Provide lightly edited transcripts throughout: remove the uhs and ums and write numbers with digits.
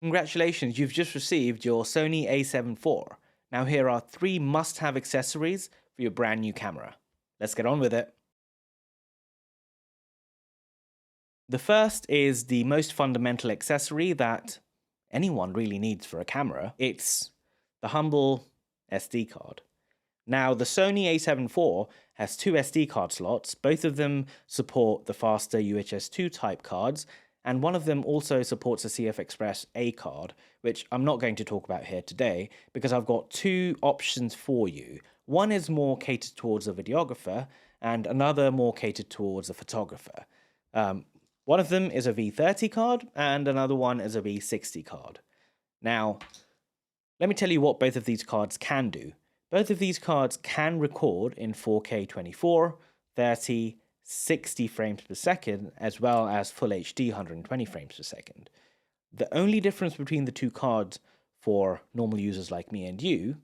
Congratulations, you've just received your Sony A7 IV. Now here are 3 must-have accessories for your brand new camera. Let's get on with it. The first is the most fundamental accessory that anyone really needs for a camera. It's the humble SD card. Now, the Sony A7 IV has 2 SD card slots. Both of them support the faster UHS-2 type cards, and one of them also supports a CF Express A card, which I'm not going to talk about here today because I've got 2 options for you. One is more catered towards a videographer, and another more catered towards a photographer. One of them is a V30 card, and another one is a V60 card. Now, let me tell you what both of these cards can do. Both of these cards can record in 4K 24, 30, 60 frames per second, as well as Full HD 120 frames per second. The only difference between the 2 cards for normal users like me and you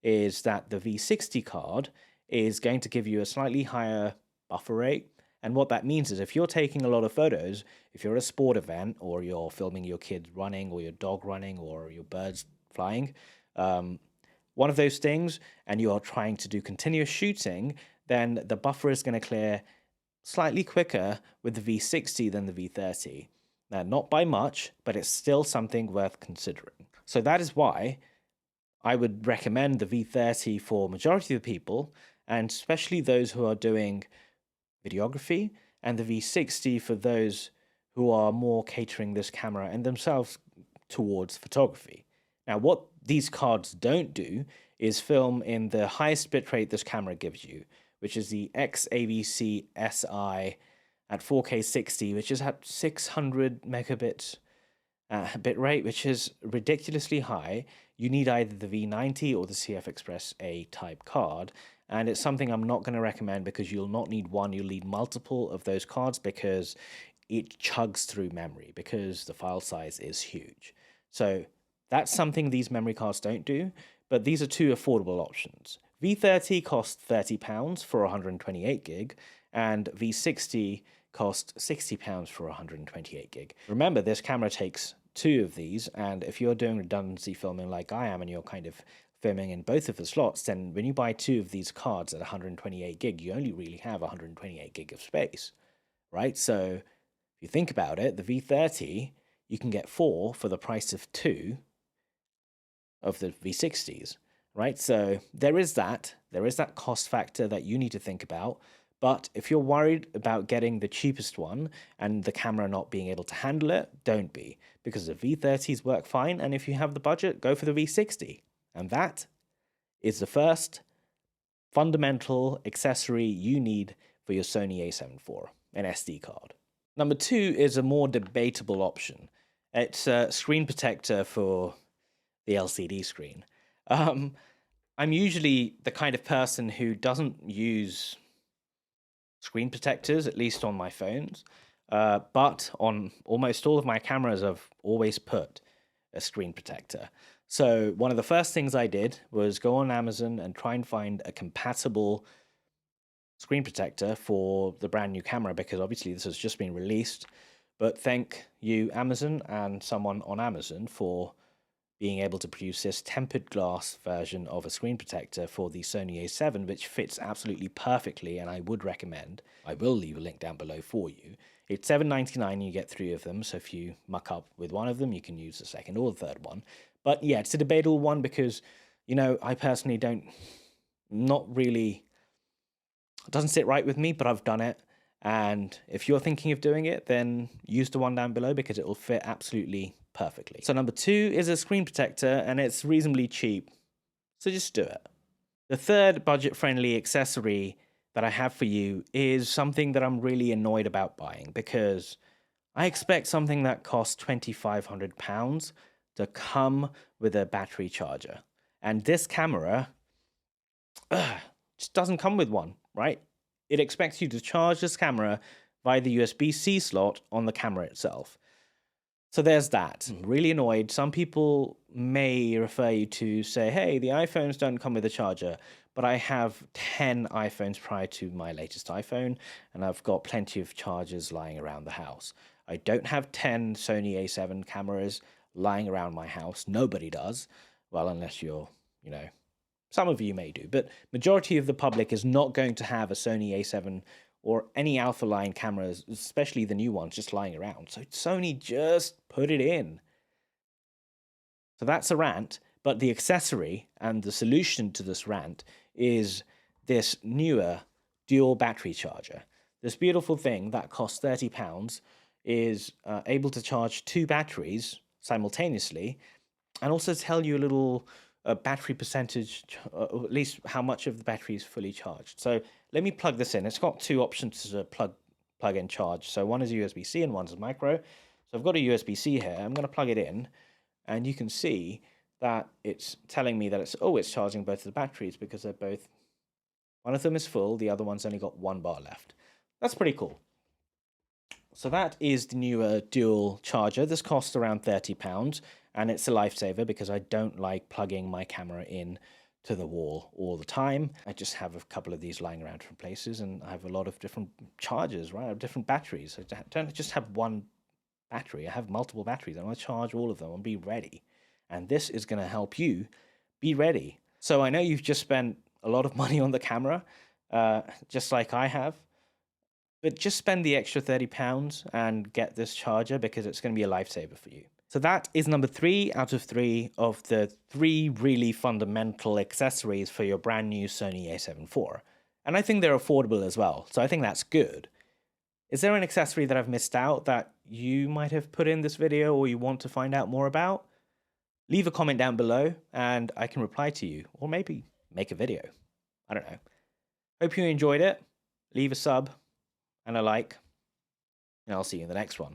is that the V60 card is going to give you a slightly higher buffer rate. And what that means is if you're taking a lot of photos, if you're at a sport event or you're filming your kids running or your dog running or your birds flying, one of those things, and you're trying to do continuous shooting, then the buffer is going to clear slightly quicker with the V60 than the V30. Now, not by much, but it's still something worth considering. So that is why I would recommend the V30 for majority of the people, and especially those who are doing videography, and the V60 for those who are more catering this camera and themselves towards photography. Now, what these cards don't do is film in the highest bitrate this camera gives you, which is the XAVC SI at 4K 60, which is at 600 megabits bit rate, which is ridiculously high. You need either the V90 or the CF Express A type card, and it's something I'm not going to recommend because you'll not need one, you'll need multiple of those cards because it chugs through memory because the file size is huge. So that's something these memory cards don't do, but these are 2 affordable options. V30 costs £30 for 128 gig, and V60 costs £60 for 128 gig. Remember, this camera takes 2 of these, and if you're doing redundancy filming like I am and you're kind of filming in both of the slots, then when you buy 2 of these cards at 128 gig, you only really have 128 gig of space, right? So if you think about it, the V30, you can get 4 for the price of 2 of the V60s, right? So there is that cost factor that you need to think about. But if you're worried about getting the cheapest one and the camera not being able to handle it, don't be, because the V30s work fine, and if you have the budget, go for the V60. And that is the first fundamental accessory you need for your Sony A7 IV, an SD card. Number 2 is a more debatable option. It's a screen protector for the LCD screen. I'm usually the kind of person who doesn't use screen protectors, at least on my phones, but on almost all of my cameras I've always put a screen protector. So one of the first things I did was go on Amazon and try and find a compatible screen protector for the brand new camera, because obviously this has just been released. But thank you, Amazon, and someone on Amazon for being able to produce this tempered glass version of a screen protector for the Sony A7, which fits absolutely perfectly, and I would recommend. I will leave a link down below for you. It's $7.99 and you get 3 of them, so if you muck up with one of them, you can use the second or the third one. But yeah, it's a debatable one because, you know, I personally not really, it doesn't sit right with me, but I've done it. And if you're thinking of doing it, then use the one down below because it will fit absolutely perfectly. So number 2 is a screen protector, and it's reasonably cheap, so just do it. The third budget-friendly accessory that I have for you is something that I'm really annoyed about buying, because I expect something that costs £2,500 to come with a battery charger, and this camera just doesn't come with one, right? It expects you to charge this camera via the USB-C slot on the camera itself. So there's that. I'm really annoyed. Some people may refer you to say, hey, the iPhones don't come with a charger, but I have 10 iPhones prior to my latest iPhone, and I've got plenty of chargers lying around the house. I don't have 10 Sony A7 cameras lying around my house. Nobody does. Well, unless you're, some of you may do, but majority of the public is not going to have a Sony A7 or any alpha line cameras, especially the new ones, just lying around. So Sony just put it in. So that's a rant, but the accessory and the solution to this rant is this Neewer dual battery charger. This beautiful thing that costs £30 is able to charge 2 batteries simultaneously and also tell you a little battery percentage, or at least how much of the battery is fully charged. So let me plug this in. It's got 2 options to plug and charge. So one is USB-C and one's a micro. So I've got a USB-C here. I'm going to plug it in, and you can see that it's telling me that it's charging both of the batteries because they're both, one of them is full, the other one's only got 1 bar left. That's pretty cool. So that is the Neewer dual charger. This costs around £30, and it's a lifesaver because I don't like plugging my camera in to the wall all the time. I just have a couple of these lying around different places, and I have a lot of different chargers, right? I have different batteries. I don't just have one battery. I have multiple batteries. I want to charge all of them and be ready. And this is going to help you be ready. So I know you've just spent a lot of money on the camera, just like I have. But just spend the extra £30 and get this charger because it's going to be a lifesaver for you. So that is number 3 out of 3 of the 3 really fundamental accessories for your brand new Sony A7 IV. And I think they're affordable as well, so I think that's good. Is there an accessory that I've missed out that you might have put in this video or you want to find out more about? Leave a comment down below and I can reply to you, or maybe make a video. I don't know. Hope you enjoyed it. Leave a sub and a like, and I'll see you in the next one.